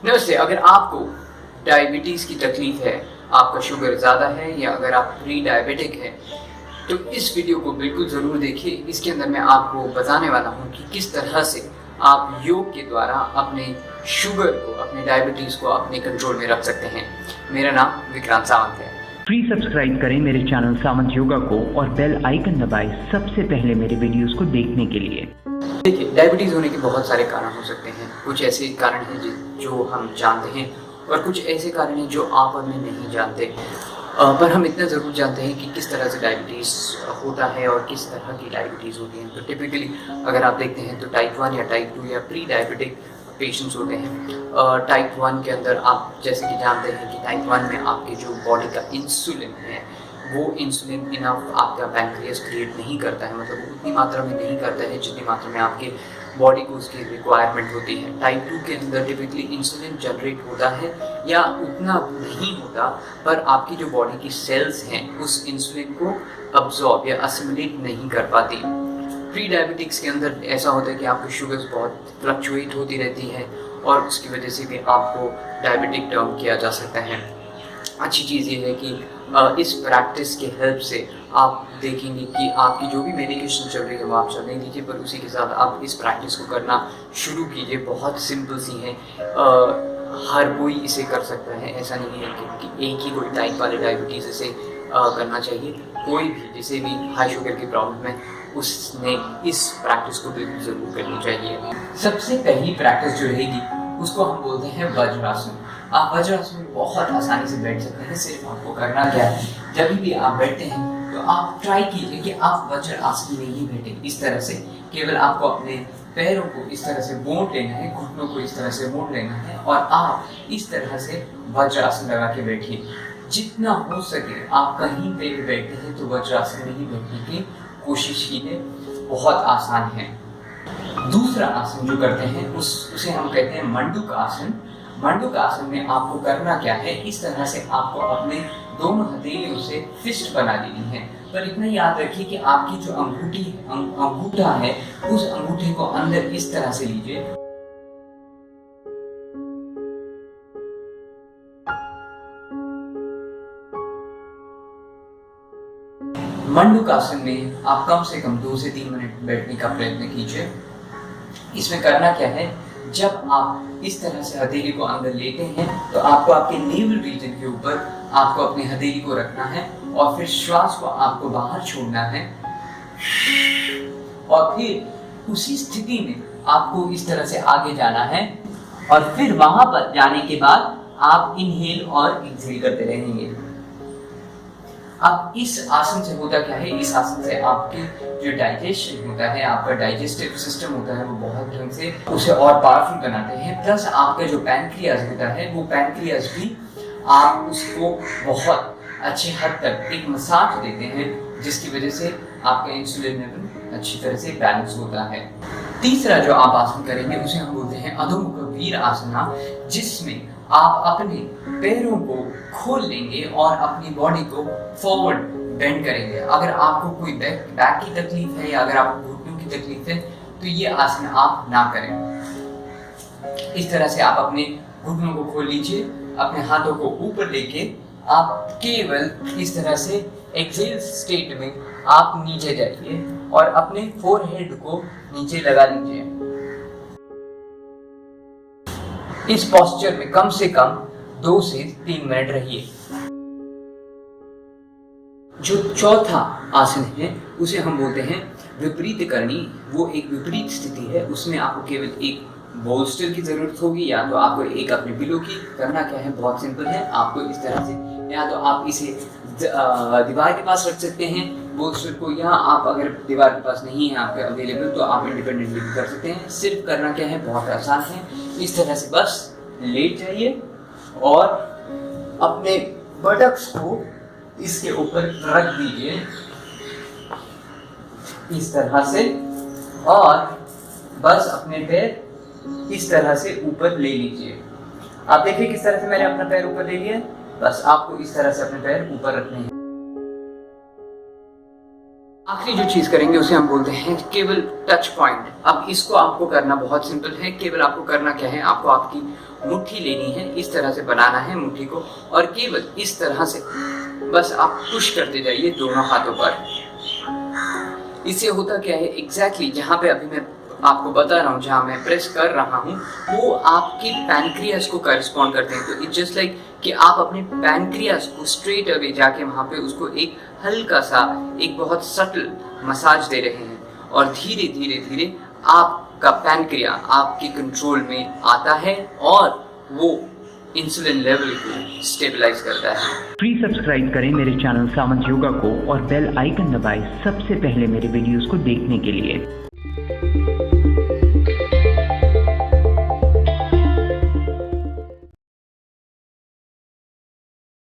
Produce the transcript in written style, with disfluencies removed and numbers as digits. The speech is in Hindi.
नमस्ते। अगर आपको डायबिटीज़ की तकलीफ है, आपका शुगर ज़्यादा है या अगर आप प्री डायबिटिक हैं, तो इस वीडियो को बिल्कुल ज़रूर देखिए। इसके अंदर मैं आपको बताने वाला हूँ कि किस तरह से आप योग के द्वारा अपने शुगर को, अपने डायबिटीज़ को अपने कंट्रोल में रख सकते हैं। मेरा नाम विक्रांत सावंत है। प्लीज सब्सक्राइब करें मेरे चैनल सावंत योगा को और बेल आइकन दबाएं सबसे पहले मेरे वीडियोस को देखने के लिए। देखिए, डायबिटीज़ होने के बहुत सारे कारण हो सकते हैं। कुछ ऐसे कारण हैं जो हम जानते हैं और कुछ ऐसे कारण हैं जो आप और मैं नहीं जानते। पर हम इतना ज़रूर जानते हैं कि किस तरह से डायबिटीज़ होता है और किस तरह की डायबिटीज़ होती है। तो टिपिकली अगर आप देखते हैं तो टाइप 1 या टाइप 2 या प्री डायबिटिक पेशेंट्स होते हैं। टाइप 1 के अंदर आप जैसे कि जानते हैं कि टाइप 1 में आपके जो बॉडी का इंसुलिन है, वो इंसुलिन इनफ आपका पैंक्रियास क्रिएट नहीं करता है, मतलब वो उतनी मात्रा में नहीं करता है जितनी मात्रा में आपके बॉडी को उसकी रिक्वायरमेंट होती है। टाइप 2 के अंदर टिपिकली इंसुलिन जनरेट होता है या उतना नहीं होता, पर आपकी जो बॉडी की सेल्स हैं उस इंसुलिन को अब्जॉर्ब या असिमिलेट नहीं कर पाती। प्री डायबिटिक्स के अंदर ऐसा होता है कि आपकी शुगर्स बहुत फ्लक्चुएट होती रहती है और उसकी वजह से भी आपको डायबिटिक टर्म किया जा सकता है। अच्छी चीज़ ये है कि इस प्रैक्टिस के हेल्प से आप देखेंगे कि आपकी जो भी मेडिकेशन चल रही है वो आप चलने दीजिए, पर उसी के साथ आप इस प्रैक्टिस को करना शुरू कीजिए। बहुत सिंपल सी है, हर कोई इसे कर सकता है। ऐसा नहीं है कि एक ही कोई टाइप वाले डायबिटीज़ इसे करना चाहिए। कोई भी जिसे भी हाई शुगर की प्रॉब्लम है उसने इस प्रैक्टिस को बिल्कुल ज़रूर करनी चाहिए। सबसे पहली प्रैक्टिस जो रहेगी उसको हम बोलते हैं वज्रासन। आप वज्रासन में बहुत आसानी से बैठ सकते हैं। सिर्फ आपको करना क्या है, जब भी आप बैठते हैं तो आप ट्राई कीजिए कि आप वज्रासन में ही बैठें। इस तरह से केवल आपको अपने पैरों को इस तरह से मोड़ लेना है, घुटनों को इस तरह से मोड़ लेना है और आप इस तरह से वज्रासन लगा के बैठिए। जितना हो सके आप कहीं पे भी बैठते हैं तो वज्रासन में ही बैठने की कोशिश कीजिए। बहुत आसान है। दूसरा आसन जो करते हैं उसे हम कहते हैं मंडूक आसन। मंडूक आसन में आपको करना क्या है, इस तरह से आपको अपने दोनों हथेलियों से फिस्ट बना लेनी है। पर इतना याद रखिए कि आपकी जो अंगूठा है उस अंगूठे को अंदर इस तरह से लीजिए। मंडूक आसन में आप कम से कम 2 से 3 मिनट बैठने का प्रयत्न कीजिए। इसमें करना क्या है, जब आप इस तरह से हथेली को अंदर लेते हैं तो आपको आपके नेवल रीजन के ऊपर आपको अपनी हथेली को रखना है और फिर श्वास को आपको बाहर छोड़ना है और फिर उसी स्थिति में आपको इस तरह से आगे जाना है और फिर वहां पर जाने के बाद आप इनहेल और एक्सहेल करते रहेंगे। अब इस आसन से होता क्या है, इस आसन से आपके जो डाइजेशन होता है, आपका डाइजेस्टिव सिस्टम होता है, वो बहुत ढंग से उसे और पावरफुल बनाते हैं। प्लस आपका जो पैनक्रियाज होता है वो पैनक्रियाज भी आप उसको बहुत अच्छे हद तक एक मसाज देते हैं, जिसकी वजह से आपका इंसुलिन लेवल अच्छी तरह से बैलेंस होता है। तीसरा जो आप आसन करेंगे उसे हम बोलते हैं अधोमुख वीर आसना, जिसमें आप अपने पैरों को खोल लेंगे और अपनी बॉडी को फॉरवर्ड बेंड करेंगे। अगर आपको कोई बैक की तकलीफ है या अगर आपको घुटनों की तकलीफ है तो ये आसन आप ना करें। इस तरह से आप अपने घुटनों को खोल लीजिए, अपने हाथों को ऊपर लेके आप केवल इस तरह से एक्सेल स्टेट में आप नीचे जाइए और अपने फोरहेड को नीचे लगा लीजिए। इस पोस्चर में कम से कम 2 से 3 मिनट रहिए। जो चौथा आसन है उसे हम बोलते हैं विपरीत करनी। वो एक विपरीत स्थिति है, उसमें आपको केवल एक बोल्स्टर की जरूरत होगी या तो आपको एक अपने पिलो की। करना क्या है, बहुत सिंपल है। आपको इस तरह से या तो आप इसे दीवार के पास रख सकते हैं बोल्स्टर को, या आप अगर दीवार के पास नहीं है आपके अवेलेबल तो आप इंडिपेंडेंटली भी कर सकते हैं। सिर्फ करना क्या है, बहुत आसान है। इस तरह से बस लेट जाइए और अपने बटक्स को इसके ऊपर रख दीजिए इस तरह से और बस अपने पैर इस तरह से ऊपर ले लीजिए। आप देखिए किस तरह से मैंने अपना पैर ऊपर ले लिया। बस आपको इस तरह से अपने पैर ऊपर रखने हैं। आखिरी जो चीज करेंगे उसे हम बोलते हैं केवल टच पॉइंट। अब इसको आपको करना बहुत सिंपल है। केवल आपको करना क्या है, आपको आपकी मुट्ठी लेनी है, इस तरह से बनाना है मुट्ठी को, और केवल इस तरह से बस आप पुश करते जाइए दोनों हाथों पर। इससे होता क्या है, एग्जैक्टली जहाँ पे अभी मैं आपको बता रहा हूँ, जहाँ मैं प्रेस कर रहा हूँ, वो आपके पैनक्रियास को करस्पॉन्ड करते हैं। तो इट्स जस्ट लाइक कि आप अपने पैनक्रियास को स्ट्रेट अवे जाके वहाँ पे उसको एक हल्का सा, एक बहुत सटल मसाज दे रहे हैं, और धीरे धीरे धीरे आपका पैनक्रिया आपके कंट्रोल में आता है और वो इंसुलिन लेवल को स्टेबलाइज करता है। प्लीज सब्सक्राइब करें मेरे चैनल सामंत योगा को और बेल आइकन दबाएं सबसे पहले मेरे वीडियोस को देखने के लिए।